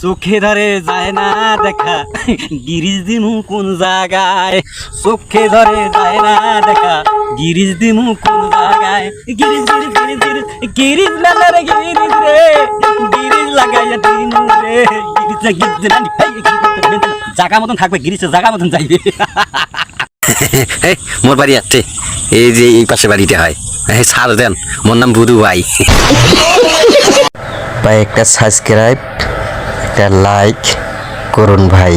চোখে ধরে যায় না দেখা গিরিশ দিমু কোন জায়গায়, চোখে ধরে যায় না দেখা গিরিশ দিমু কোন জায়গায়, গিরিশ গিরিশ গিরিশ গিরিশ গিরিশ মেলা রে গিরিশ রে, গিরিশ লাগাইয়া দিমু রে, গিরিশ গিরিশ জায়গা মতন থাকবে, গিরিশের জায়গা মতন যাইবে। মোর বাড়ি আছে এই যে এই পাশে বাড়িতে হয়, ছাড় দেন, মোর নাম বুধু ভাই। ভাই একটা সাবস্ক্রাইব একটা লাইক করুন ভাই।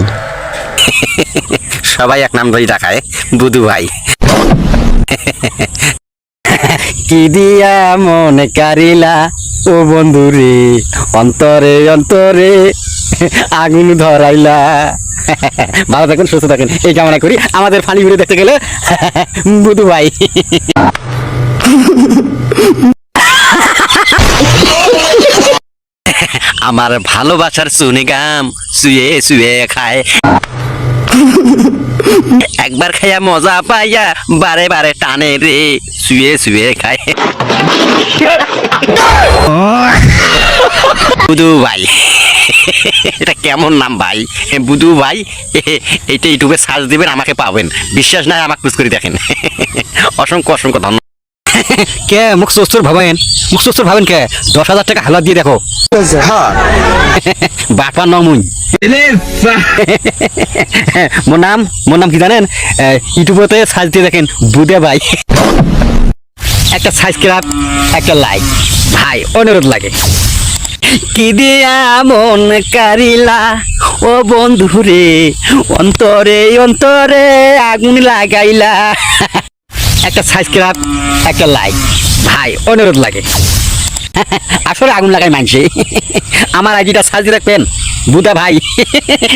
সবাই এক নাম ধরে ডাকায় বুধু ভাই। কি দিয়া মনে কারিলা ও বন্ধু রে, অন্তরে অন্তরে আগুন ধরাইলা। ভালো থাকুন, সুস্থ থাকুন, এই কামনা করি। আমাদের ফানি ঘুরে দেখতে গেলে বুধু ভাই। আমার ভালোবাসার শুনে গাম শুয়ে শুয়ে খায়, একবার খাইয়া মজা পাইয়া বারে বারে টানে রে, শুয়ে শুয়ে খায়। বুধু ভাই, এটা কেমন নাম ভাই? বুধু ভাই, এইটা ইউটিউবে সার্চ দিবেন, আমাকে পাবেন। বিশ্বাস নাই আমাকে খুঁজ করে দেখেন। অসংখ্য অসংখ্য ধন্যবাদ। কে মুখ সস্তুর ভাবেন, মুখ সস্তুর ভাবেন কে? 10,000 টাকা হালাত দিয়ে দেখো। বাপা নমুই। মোর নাম কি জানেন? ইউটিউবেতে সার্চ দিয়ে দেখেন বুধে ভাই। একটা সাবস্ক্রাইব একটা লাইক ভাই, অনুরোধ লাগে। কি দিয়া মন কারিলা ও বন্ধু রে, অন্তরে অন্তরে আগুন লাগাইলা। একটা সাবস্ক্রাইব একটা লাইক ভাই, অনুরোধ লাগে। আসলে আগুন লাগাই মানছে। আমার আইডিটা সার্চ রাখবেন বুধা ভাই।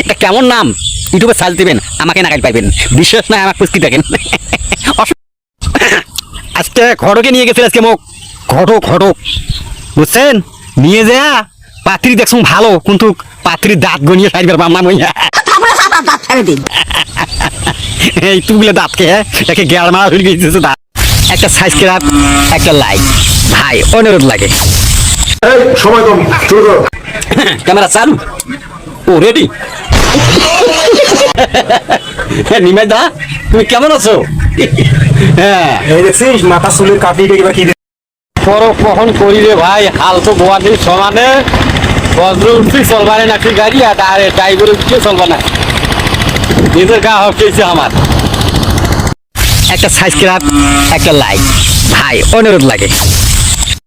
এটা কেমন নাম? ইউটিউবে সার্চ দিবেন, আমাকে নাগাল পাইবেন। বিশ্বাস নাই আমার পুষ্টি দেখেন। আজকে ঘটকে নিয়ে গেছিল, আজকে মুখ ঘটক বুঝছেন, নিয়ে যা পাত্রী দেখছুন ভালো, কিন্তু পাত্রীর দাঁত গনিয়ে সাইবার বামনা মইয়া। এই তুগুলো দাঁত কে একে গেল মারা হয়ে গেছে দাঁত। একটা সাবস্ক্রাইব একটা লাইক ভাই, অনুরোধ লাগে। সময় কম, শুরু করো। ক্যামেরা চালু, ও রেডি। নিমাই দা, তুমি কেমন আছো? হ্যাঁ, এই দেখছিস মাথা চুলের কাটি কিবা কি পরক কখন করি রে ভাই, হাল তো গোয়াতে সমানে বজ্র উঠছি চলবানে নাকি গাড়ি, আর ড্রাইভার উঠছে চলবা না, নিজের গা হকেছে আমার। একটা সাবস্ক্রাইব একটা লাইক ভাই, অনুরোধ লাগে।